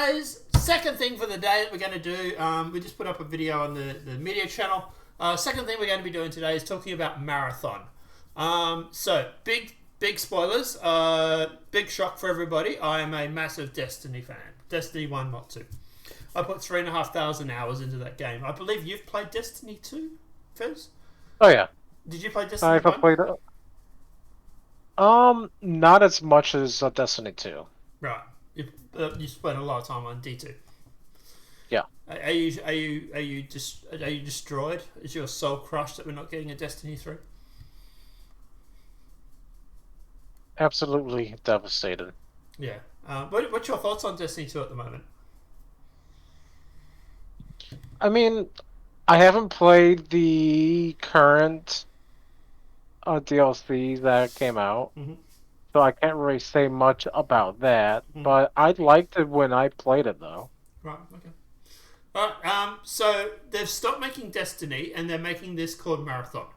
today's second thing for the day that we're going to do, we just put up a video on the media channel. Second thing we're going to be doing today is talking about Marathon. So, big spoilers. Big shock for everybody. I am a massive Destiny fan. Destiny 1, not 2. I put 3,500 hours into that game. I believe you've played Destiny 2, Fez? Oh, yeah. Did you play Destiny 1? I've played it. Not as much as Destiny 2. Right. You spent a lot of time on D2. Yeah. Are you destroyed? Is your soul crushed that we're not getting a Destiny 3? Absolutely devastated. Yeah. What's your thoughts on Destiny 2 at the moment? I mean, I haven't played the current DLC that came out, so I can't really say much about that. But I liked it when I played it, though. Right. Okay. Alright. So they've stopped making Destiny, and they're making this called Marathon.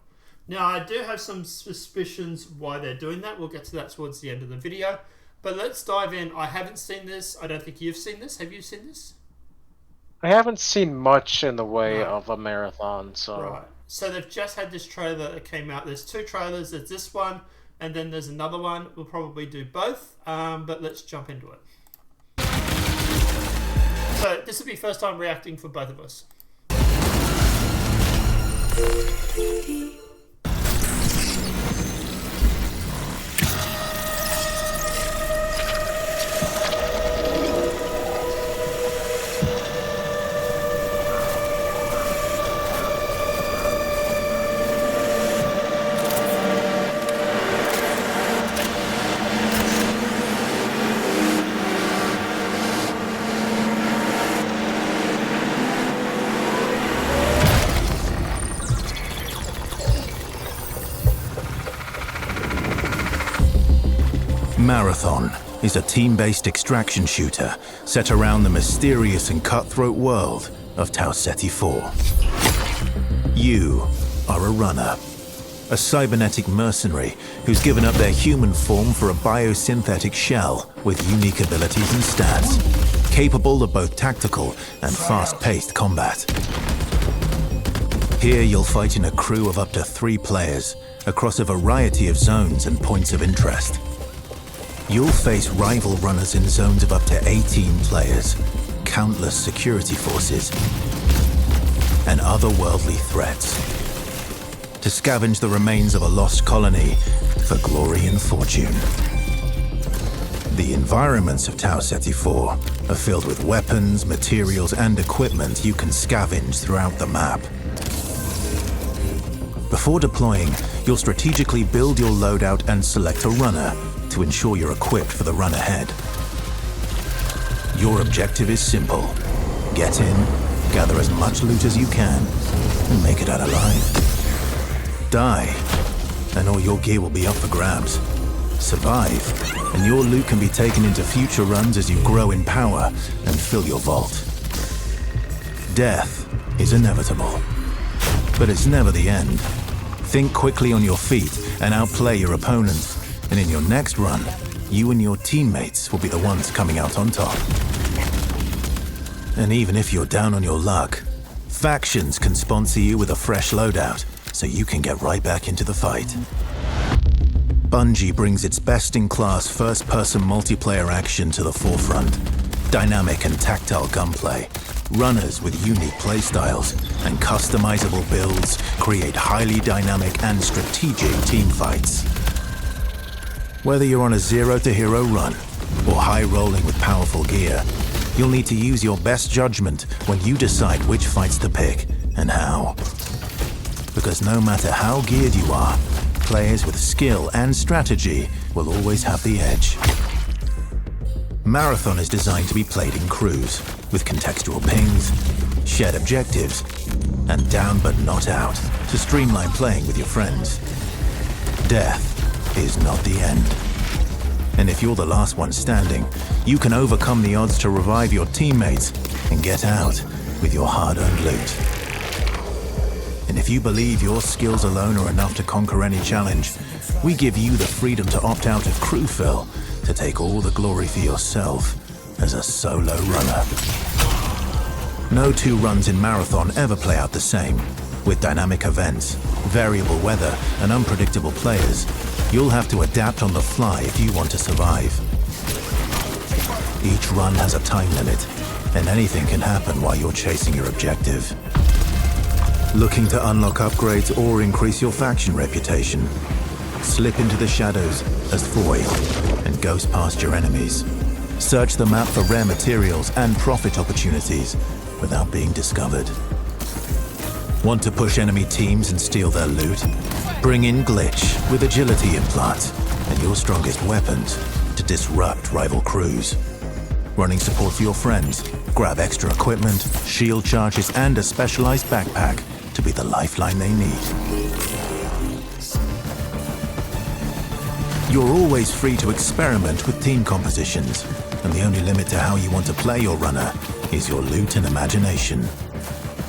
Now, I do have some suspicions why they're doing that. We'll get to that towards the end of the video. But let's dive in. I haven't seen this. I don't think you've seen this. Have you seen this? I haven't seen much in the way of a marathon, so... Right. So they've just had this trailer that came out. There's 2 trailers. There's this one, and then there's another one. We'll probably do both, but let's jump into it. So this will be first time reacting for both of us. Marathon is a team-based extraction shooter set around the mysterious and cutthroat world of Tau Ceti 4. You are a runner, a cybernetic mercenary who's given up their human form for a biosynthetic shell with unique abilities and stats, capable of both tactical and fast-paced combat. Here you'll fight in a crew of up to 3 players across a variety of zones and points of interest. You'll face rival runners in zones of up to 18 players, countless security forces, and otherworldly threats. To scavenge the remains of a lost colony for glory and fortune. The environments of Tau Ceti 4 are filled with weapons, materials, and equipment you can scavenge throughout the map. Before deploying, you'll strategically build your loadout and select a runner to ensure you're equipped for the run ahead. Your objective is simple. Get in, gather as much loot as you can, and make it out alive. Die, and all your gear will be up for grabs. Survive, and your loot can be taken into future runs as you grow in power and fill your vault. Death is inevitable, but it's never the end. Think quickly on your feet and outplay your opponent. And in your next run, you and your teammates will be the ones coming out on top. And even if you're down on your luck, factions can sponsor you with a fresh loadout, so you can get right back into the fight. Bungie brings its best-in-class first-person multiplayer action to the forefront. Dynamic and tactile gunplay, runners with unique playstyles, and customizable builds create highly dynamic and strategic team fights. Whether you're on a zero-to-hero run or high-rolling with powerful gear, you'll need to use your best judgment when you decide which fights to pick and how. Because no matter how geared you are, players with skill and strategy will always have the edge. Marathon is designed to be played in crews, with contextual pings, shared objectives, and down but not out to streamline playing with your friends. Death is not the end. And if you're the last one standing, you can overcome the odds to revive your teammates and get out with your hard-earned loot. And if you believe your skills alone are enough to conquer any challenge, we give you the freedom to opt out of crew fill to take all the glory for yourself as a solo runner. No two runs in Marathon ever play out the same. With dynamic events, variable weather, and unpredictable players, you'll have to adapt on the fly if you want to survive. Each run has a time limit, and anything can happen while you're chasing your objective. Looking to unlock upgrades or increase your faction reputation? Slip into the shadows as Foy and ghost past your enemies. Search the map for rare materials and profit opportunities without being discovered. Want to push enemy teams and steal their loot? Bring in Glitch with agility implants and your strongest weapons to disrupt rival crews. Running support for your friends? Grab extra equipment, shield charges, and a specialized backpack to be the lifeline they need. You're always free to experiment with team compositions, and the only limit to how you want to play your runner is your loot and imagination.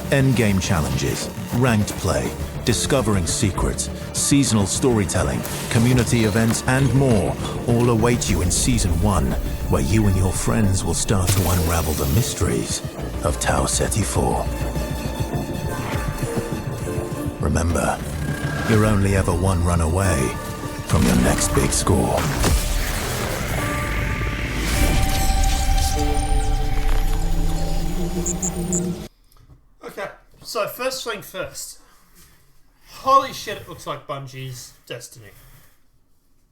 Endgame challenges, ranked play, discovering secrets, seasonal storytelling, community events, and more all await you in Season 1, where you and your friends will start to unravel the mysteries of Tau Ceti 4. Remember, you're only ever one run away from your next big score. Okay, so first thing first. Holy shit, it looks like Bungie's Destiny.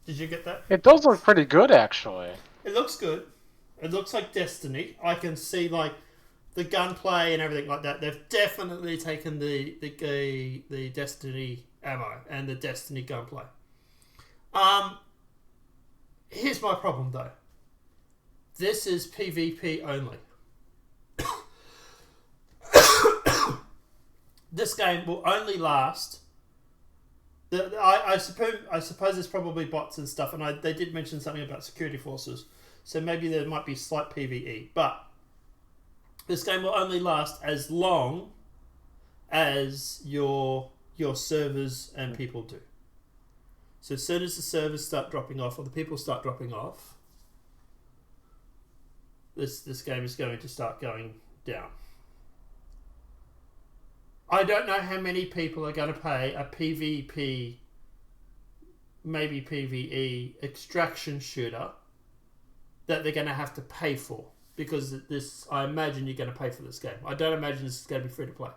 Did you get that? It does look pretty good, actually. It looks good. It looks like Destiny. I can see, like, the gunplay and everything like that. They've definitely taken the Destiny ammo and the Destiny gunplay. Here's my problem, though. This is PvP only. This game will only last. I suppose there's probably bots and stuff, and they did mention something about security forces, so maybe there might be slight PvE. But this game will only last as long as your servers and people do. So as soon as the servers start dropping off, or the people start dropping off, this game is going to start going down. I don't know how many people are going to pay a PvP, maybe PvE extraction shooter that they're going to have to pay for, because this, I imagine you're going to pay for this game. I don't imagine this is going to be free to play.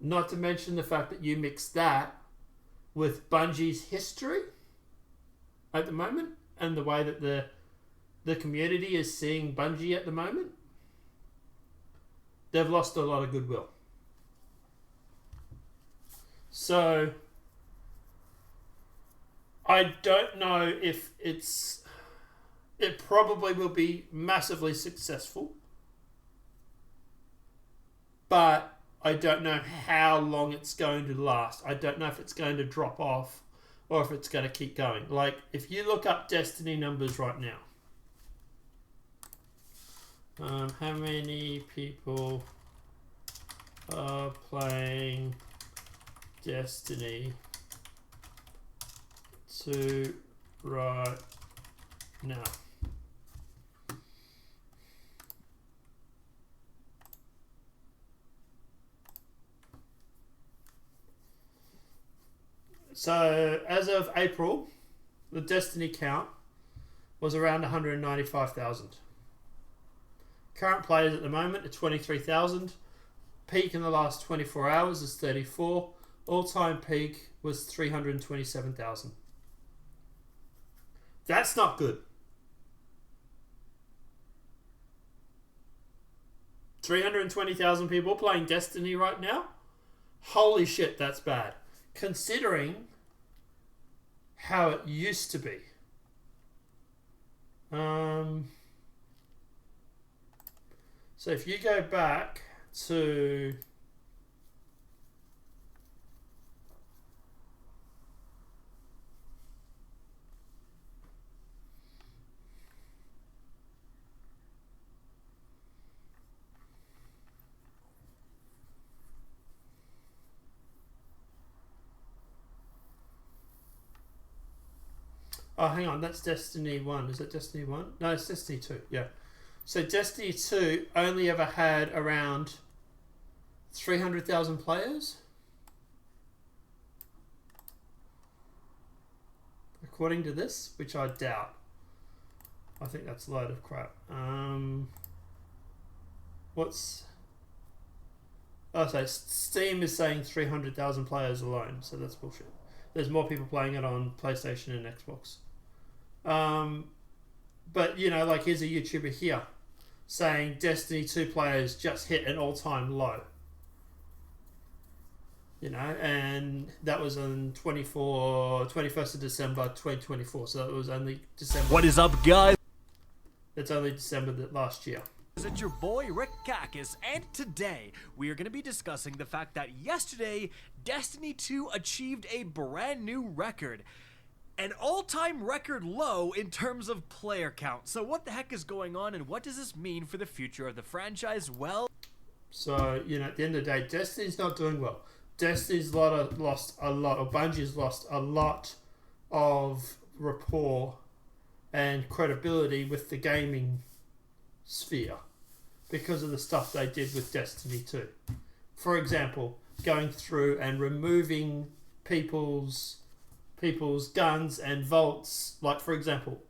Not to mention the fact that you mix that with Bungie's history at the moment and the way that the community is seeing Bungie at the moment. They've lost a lot of goodwill. So I don't know if it probably will be massively successful, but I don't know how long it's going to last. I don't know if it's going to drop off or if it's going to keep going. Like, if you look up Destiny numbers right now, how many people are playing Destiny 2 right now? So, as of April, the Destiny count was around 195,000. Current players at the moment are 23,000. Peak in the last 24 hours is 34. All-time peak was 327,000. That's not good. 320,000 people playing Destiny right now? Holy shit, that's bad. Considering how it used to be. So if you go back to Oh, hang on, that's Destiny 1. Is it Destiny 1? No, it's Destiny 2, yeah. So Destiny 2 only ever had around 300,000 players? According to this, which I doubt. I think that's a load of crap. What's... Oh, so Steam is saying 300,000 players alone, so that's bullshit. There's more people playing it on PlayStation and Xbox. But, you know, like here's a YouTuber here saying Destiny 2 players just hit an all-time low. You know, and that was on 21st of December 2024, so it was only December. What is up, guys? It's only December last year. It's your boy Rick Kakis, and today we are going to be discussing the fact that yesterday Destiny 2 achieved a brand new record. An all-time record low in terms of player count. So what the heck is going on, and what does this mean for the future of the franchise? Well, so, you know, at the end of the day, Destiny's not doing well. Destiny's lost a lot, or Bungie's lost a lot of rapport and credibility with the gaming sphere because of the stuff they did with Destiny 2. For example, going through and removing people's guns and vaults. Like, for example,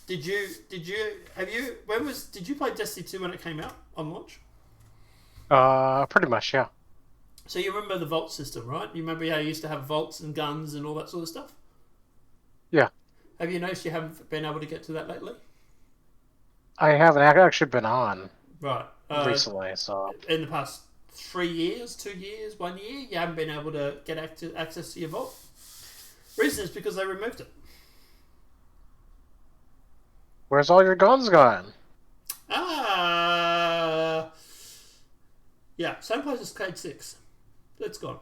did you play Destiny 2 when it came out on launch? Pretty much, yeah. So you remember the vault system, right? You remember how you used to have vaults and guns and all that sort of stuff? Yeah. Have you noticed you haven't been able to get to that lately? I haven't actually been on Right. recently, so... In the past 3 years, 2 years, 1 year, you haven't been able to get access to your vault? Reason is because they removed it. Where's all your guns gone? Yeah, same place as Cade 6. It's gone.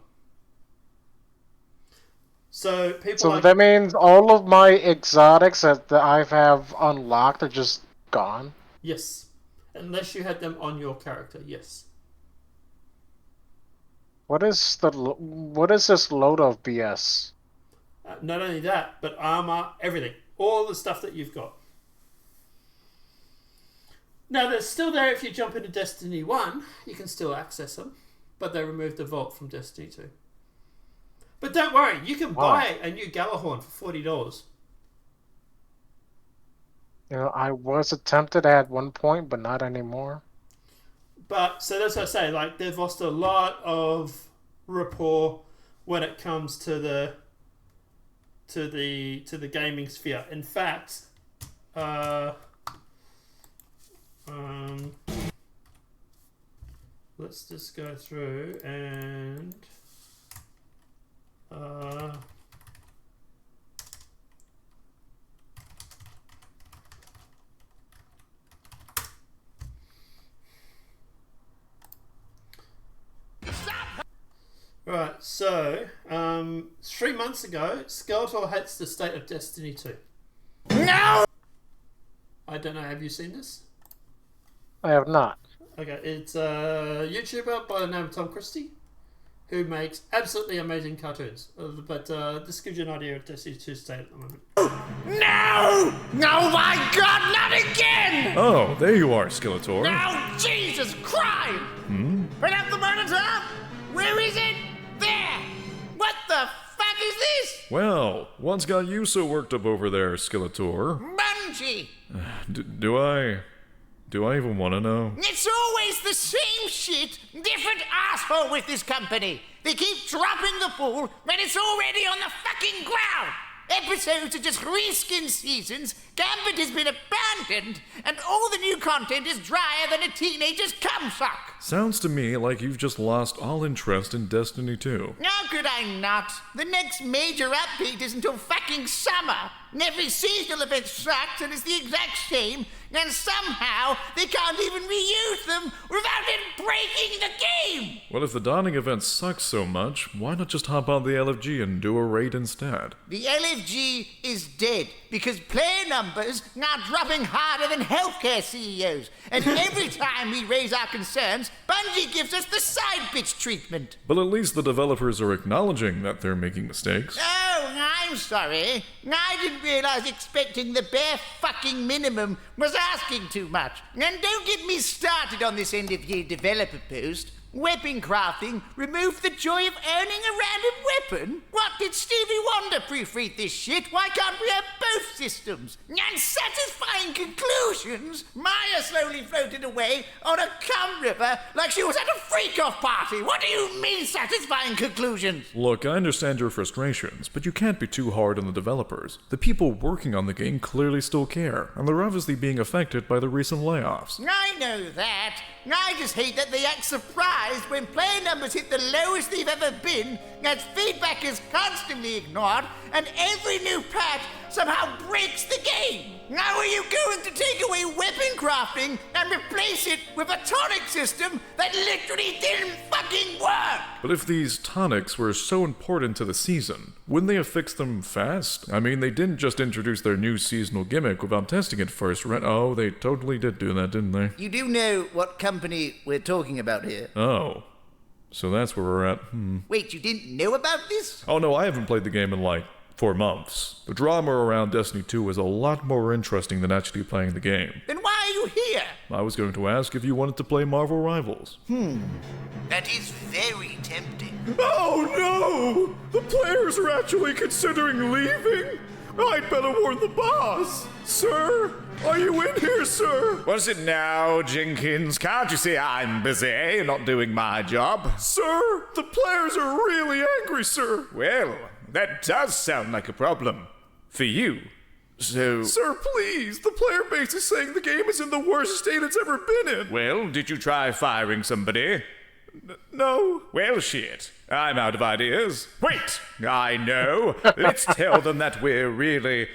So people. So that means all of my exotics that I have unlocked are just gone? Yes. Unless you had them on your character, yes. What is this load of BS? Not only that, but armor, everything. All the stuff that you've got. Now, they're still there if you jump into Destiny 1. You can still access them. But they removed the vault from Destiny 2. But don't worry, you can buy a new Galahorn for $40. You know, I was tempted at one point, but not anymore. But, so that's what I say, like, they've lost a lot of rapport when it comes to the gaming sphere. In fact, let's just go through and right, so 3 months ago, Skeletor hates the state of Destiny 2. no! I don't know, have you seen this? I have not. Okay, it's a YouTuber by the name of Tom Christie, who makes absolutely amazing cartoons. But this gives you an idea of Destiny 2's state at the moment. No! No, my God, not again! Oh, there you are, Skeletor. No, Jesus Christ! Bring up the monitor! Where is it? There! What the fuck is this? Well, what's got you so worked up over there, Skeletor? Bungie! Do I even want to know? It's always the same shit, different asshole with this company. They keep dropping the ball when it's already on the fucking ground. Episodes are just reskin seasons, Gambit has been abandoned, and all the new content is drier than a teenager's cumsock. Sounds to me like you've just lost all interest in Destiny 2. How could I not? The next major update is until fucking summer. And every seasonal event sucks and is the exact same, and somehow they can't even reuse them without it breaking the game! Well, if the Dawning event sucks so much, why not just hop on the LFG and do a raid instead? The LFG is dead because player numbers are dropping harder than healthcare CEOs, and every time we raise our concerns, Bungie gives us the side bitch treatment. But at least the developers are acknowledging that they're making mistakes. Oh, I I'm sorry. I didn't realize expecting the bare fucking minimum was asking too much. And don't get me started on this end-of-year developer post. Weapon crafting removed the joy of owning a random weapon? What, did Stevie Wonder proofread this shit? Why can't we have both systems? And satisfying conclusions? Maya slowly floated away on a cum river like she was at a freak-off party. What do you mean, satisfying conclusions? Look, I understand your frustrations, but you can't be too hard on the developers. The people working on the game clearly still care, and they're obviously being affected by the recent layoffs. I know that. I just hate that they act surprised when player numbers hit the lowest they've ever been, as feedback is constantly ignored, and every new patch somehow breaks the game. How are you going to take away weapon crafting and replace it with a tonic system that literally didn't fucking work? But if these tonics were so important to the season, wouldn't they have fixed them fast? I mean, they didn't just introduce their new seasonal gimmick without testing it first, right? Oh, they totally did do that, didn't they? You do know what company we're talking about here. Oh. So that's where we're at. Wait, you didn't know about this? Oh no, I haven't played the game in like 4 months. The drama around Destiny 2 is a lot more interesting than actually playing the game. Then why are you here? I was going to ask if you wanted to play Marvel Rivals. That is very tempting. Oh no! The players are actually considering leaving? I'd better warn the boss. Sir, are you in here, sir? What's it now, Jenkins? Can't you see I'm busy, not doing my job? Sir, the players are really angry, sir. Well, that does sound like a problem. For you. So... Sir, please, the player base is saying the game is in the worst state it's ever been in. Well, did you try firing somebody? No. Well, shit. I'm out of ideas. Wait! I know. Let's tell them that we're really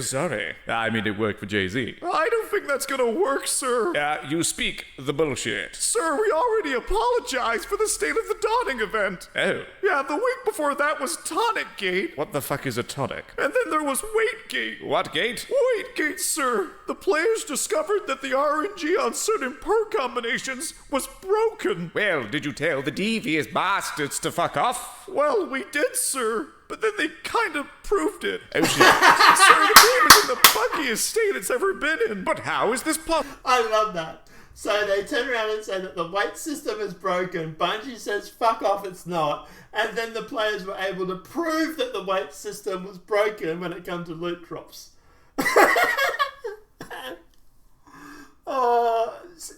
sorry. I mean, it worked for Jay-Z. I don't think that's gonna work, sir. You speak the bullshit. Sir, we already apologized for the State of the Dawning event. Oh. Yeah, the week before that was Tonic Gate. What the fuck is a tonic? And then there was Weight Gate. What gate? Weight Gate, sir. The players discovered that the RNG on certain perk combinations was broken. Well, did you tell the devious bastards to fuck off? Well, we did, sir. But then they kind of proved it. Oh, shit. Sir, the game is in the buggiest state it's ever been in. But how is this possible? I love that. So they turn around and say that the weight system is broken. Bungie says, fuck off, it's not. And then the players were able to prove that the weight system was broken when it comes to loot drops.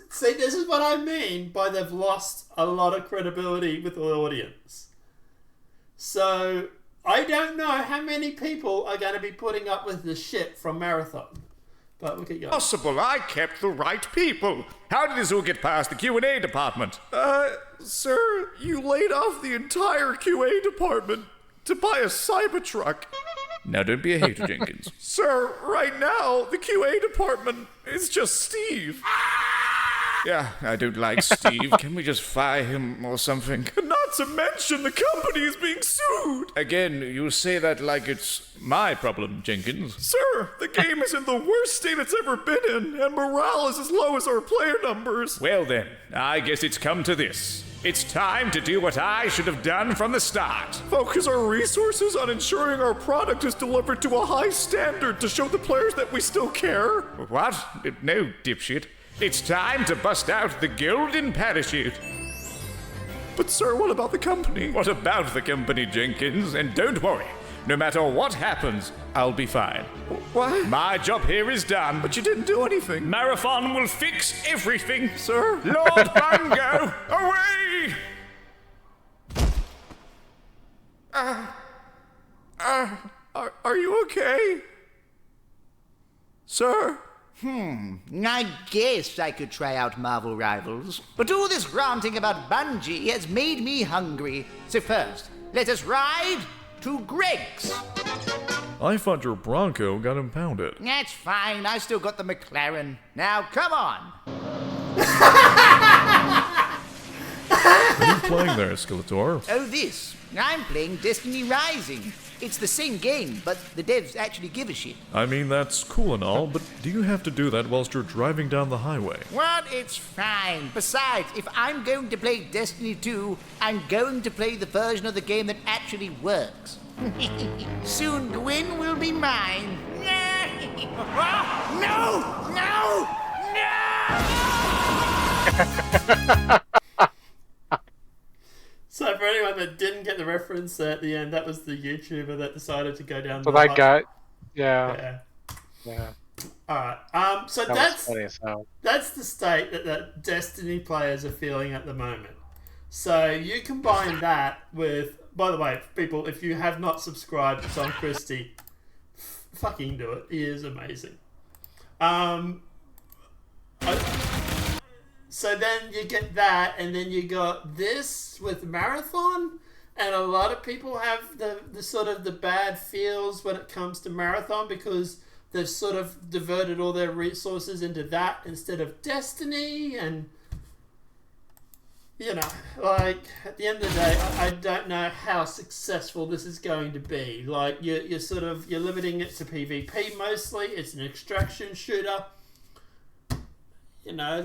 See, this is what I mean by they've lost a lot of credibility with the audience. So, I don't know how many people are going to be putting up with the shit from Marathon. But we'll keep going. Possible. I kept the right people. How did this all get past the Q&A department? Sir, you laid off the entire QA department to buy a Cybertruck. Now don't be a hater, Jenkins. Sir, right now, the QA department is just Steve. Yeah, I don't like Steve. Can we just fire him or something? Not to mention the company is being sued. Again, you say that like it's my problem, Jenkins. Sir, the game is in the worst state it's ever been in, and morale is as low as our player numbers. Well then, I guess it's come to this. It's time to do what I should have done from the start. Focus our resources on ensuring our product is delivered to a high standard to show the players that we still care. What? No, dipshit. It's time to bust out the golden parachute. But sir, what about the company? What about the company, Jenkins? And don't worry. No matter what happens, I'll be fine. What? My job here is done. But you didn't do anything. Marathon will fix everything. Sir? Lord Bungo, away! Are you okay? Sir? I guess I could try out Marvel Rivals. But all this ranting about Bungie has made me hungry. So first, let us ride to Greg's. I thought your Bronco got impounded. That's fine, I still got the McLaren. Now, come on. What are you playing there, Skeletor? Oh, this. I'm playing Destiny Rising. It's the same game, but the devs actually give a shit. I mean, that's cool and all, but do you have to do that whilst you're driving down the highway? What? It's fine. Besides, if I'm going to play Destiny 2, I'm going to play the version of the game that actually works. Soon Gwen will be mine. No! No! No! So for anyone that didn't get the reference at the end, that was the YouTuber that decided to go down. So that guy, yeah. All right. So that's the state that Destiny players are feeling at the moment. So you combine that with, by the way, people, if you have not subscribed to Tom Christie, fucking do it. He is amazing. So then you get that, and then you got this with Marathon, and a lot of people have the sort of the bad feels when it comes to Marathon because they've sort of diverted all their resources into that instead of Destiny, and you know, like at the end of the day, I don't know how successful this is going to be. Like you're limiting it to PvP mostly. It's an extraction shooter. You know,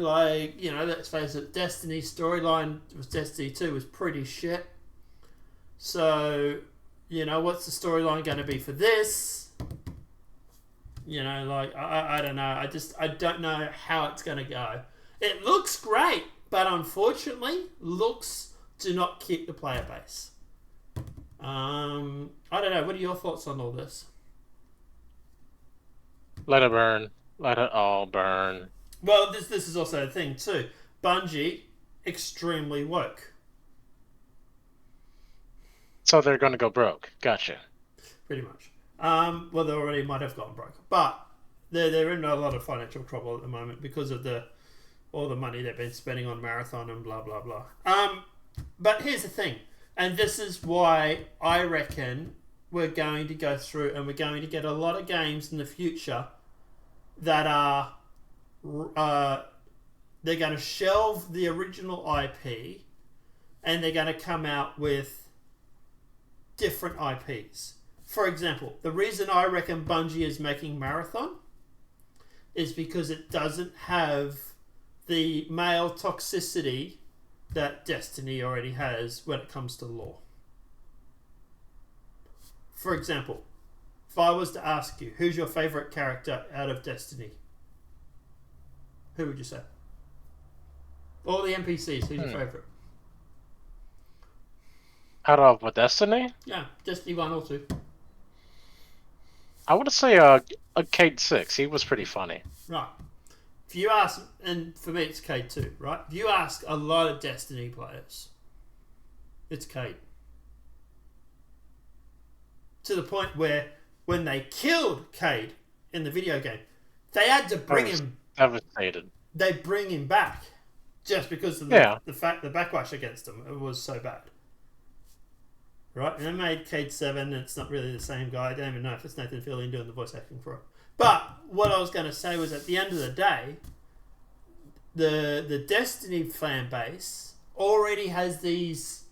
let's face it, Destiny's storyline with Destiny 2 was pretty shit. So, what's the storyline going to be for this? I don't know. I don't know how it's going to go. It looks great, but unfortunately, looks do not keep the player base. I don't know. What are your thoughts on all this? Let it burn. Let it all burn. Well, this is also a thing too. Bungie, extremely woke. So they're going to go broke. Gotcha. Pretty much. Well, they already might have gone broke, but they're in a lot of financial trouble at the moment because of all the money they've been spending on Marathon and blah blah blah. But here's the thing, and this is why I reckon we're going to go through and we're going to get a lot of games in the future that are. They're going to shelve the original IP and they're going to come out with different IPs. For example, the reason I reckon Bungie is making Marathon is because it doesn't have the male toxicity that Destiny already has when it comes to lore. For example, if I was to ask you, who's your favourite character out of Destiny? Who would you say? All the NPCs, who's your favourite? Out of what, Destiny? Yeah, Destiny 1 or 2. I would say a Cade 6. He was pretty funny. Right. If you ask, and for me it's Cade 2, right? If you ask a lot of Destiny players, it's Cade. To the point where when they killed Cade in the video game, they had to bring him... Devastated. They bring him back just because of the fact the backlash against him was so bad. Right? And they made Cade 7, and it's not really the same guy. I don't even know if it's Nathan Fillion doing the voice acting for it. But what I was going to say was at the end of the day, the Destiny fan base already has these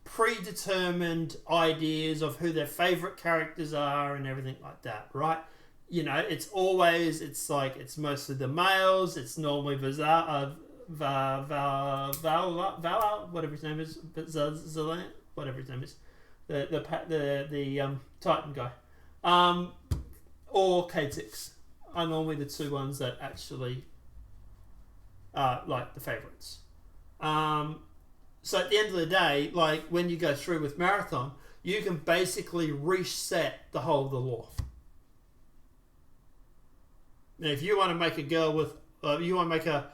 predetermined ideas of who their favourite characters are and everything like that, right? It's mostly the males. It's normally Vala, whatever his name is, Zalan, whatever his name is, the Titan guy, or K6 are normally the two ones that actually are like the favourites. So at the end of the day, like when you go through with Marathon, you can basically reset the whole of the lore. Now, if you want to make a girl with, you want to make a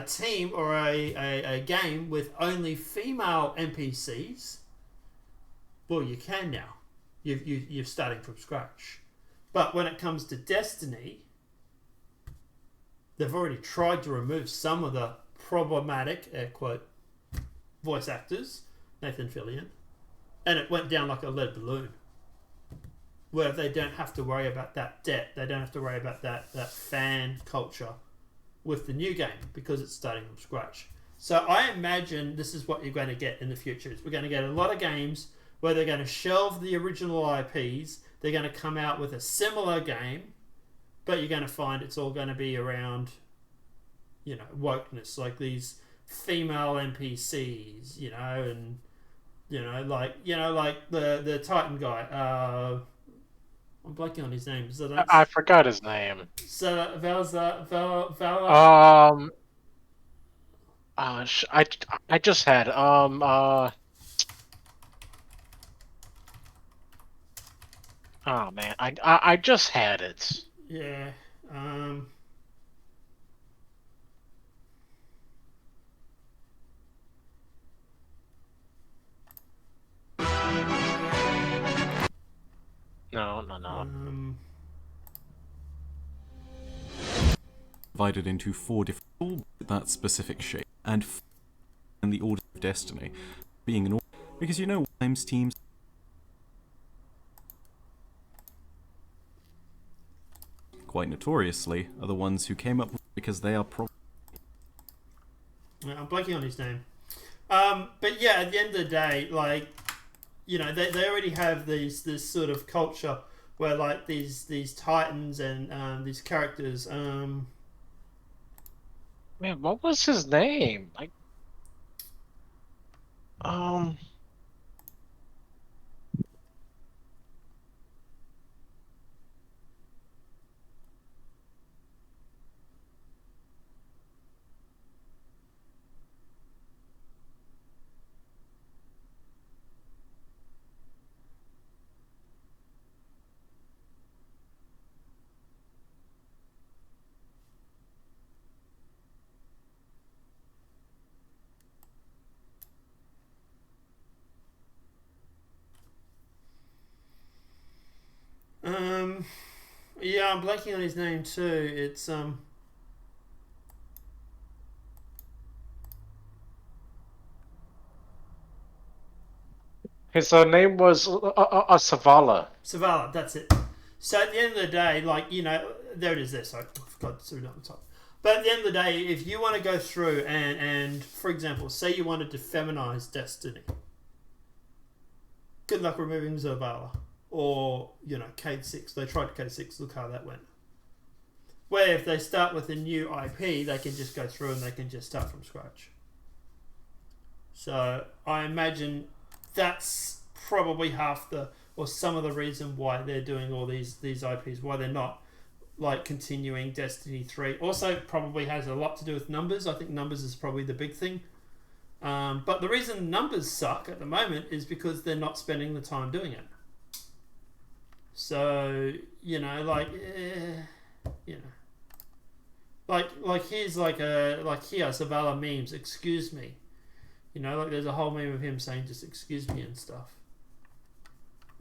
team or a game with only female NPCs, well, you can now. You're starting from scratch. But when it comes to Destiny, they've already tried to remove some of the problematic, air quote, voice actors, Nathan Fillion, and it went down like a lead balloon. Where they don't have to worry about that debt. They don't have to worry about that fan culture with the new game because it's starting from scratch. So I imagine this is what you're going to get in the future. We're going to get a lot of games where they're going to shelve the original IPs. They're going to come out with a similar game, but you're going to find it's all going to be around, wokeness, like these female NPCs, and like the Titan guy. I'm blanking on his name. I forgot his name. I just had oh man, I just had it. Yeah. No. Divided into 4 different all that specific shape, and in the order of destiny, being an order, because times teams quite notoriously are the ones who came up with it because they are I'm blanking on his name. But yeah, at the end of the day, like, they already have this sort of culture where like these titans and these characters. Man, what was his name? Like, Yeah, I'm blanking on his name too. It's his name was Savala. Savala, that's it. So at the end of the day, like, there it is there, so I forgot to do it on the top. But at the end of the day, if you want to go through and for example, say you wanted to feminize Destiny, good luck removing Zavala. Or, Cade 6. They tried Cade 6, look how that went. Where if they start with a new IP, they can just go through and they can just start from scratch. So I imagine that's probably some of the reason why they're doing all these IPs, why they're not like continuing Destiny 3. Also probably has a lot to do with numbers. I think numbers is probably the big thing. But the reason numbers suck at the moment is because they're not spending the time doing it. So, like here's like here, Zavala memes, excuse me. Like there's a whole meme of him saying just excuse me and stuff.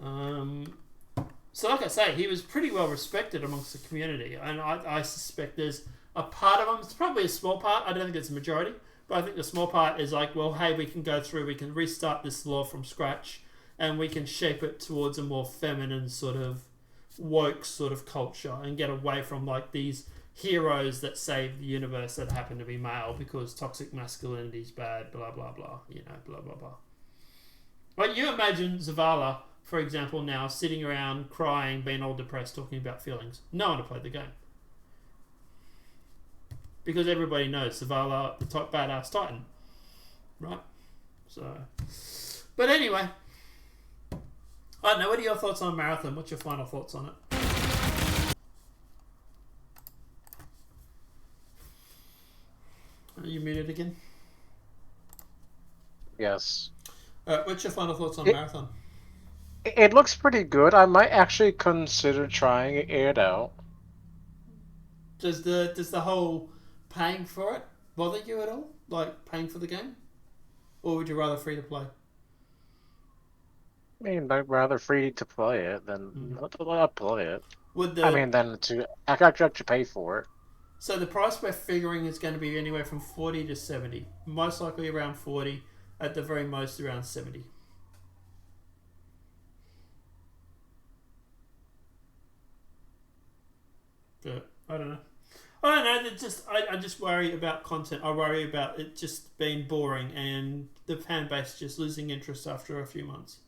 So like I say, he was pretty well respected amongst the community, and I suspect there's a part of him, it's probably a small part, I don't think it's a majority, but I think the small part is like, well, hey, we can go through, we can restart this lore from scratch, and we can shape it towards a more feminine sort of woke sort of culture and get away from like these heroes that save the universe that happen to be male because toxic masculinity is bad, blah, blah, blah, blah, blah, blah. Like you imagine Zavala, for example, now sitting around crying, being all depressed, talking about feelings. No one to play the game. Because everybody knows Zavala, the top badass Titan. Right? So, but anyway, I don't know. What are your thoughts on Marathon? What's your final thoughts on it? Are you muted again? Yes. What's your final thoughts on Marathon? It looks pretty good. I might actually consider trying it out. Does the whole paying for it bother you at all? Like paying for the game? Or would you rather free to play? I mean, I'd rather free to play it than not play it. Than to actually pay for it. So the price we're figuring is going to be anywhere from 40 to 70. Most likely around 40, at the very most around 70. But I don't know. I don't know. I just worry about content. I worry about it just being boring and the fan base just losing interest after a few months.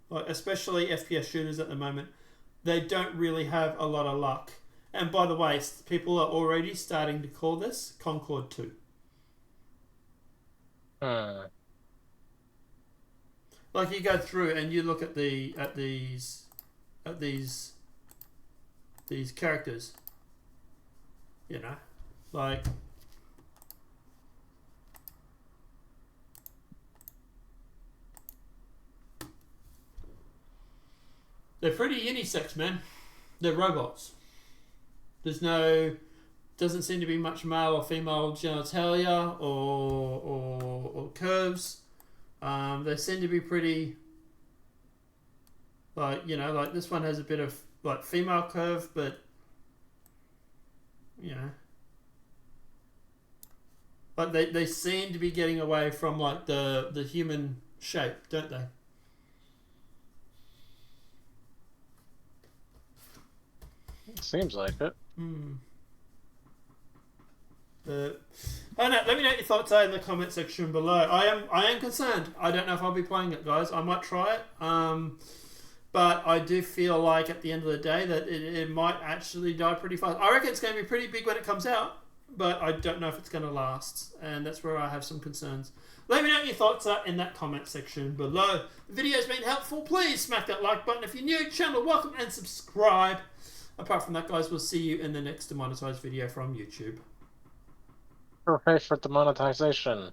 Like, especially FPS shooters at the moment, they don't really have a lot of luck. And by the way, people are already starting to call this Concord 2. Like, you go through and you look at these characters, you know, like they're pretty unisex, man. They're robots. Doesn't seem to be much male or female genitalia or curves. They seem to be pretty, like, you know, like this one has a bit of like female curve, but you know, like they seem to be getting away from like the human shape, don't they? Seems like it. I don't know. Let me know what your thoughts are in the comment section below. I am concerned. I don't know if I'll be playing it, guys. I might try it. But I do feel like at the end of the day that it might actually die pretty fast. I reckon it's going to be pretty big when it comes out, but I don't know if it's going to last, and that's where I have some concerns. Let me know what your thoughts are in that comment section below. The video's been helpful. Please smack that like button. If you're new, channel welcome and subscribe. Apart from that, guys, we'll see you in the next demonetized video from YouTube. Hooray for demonetization.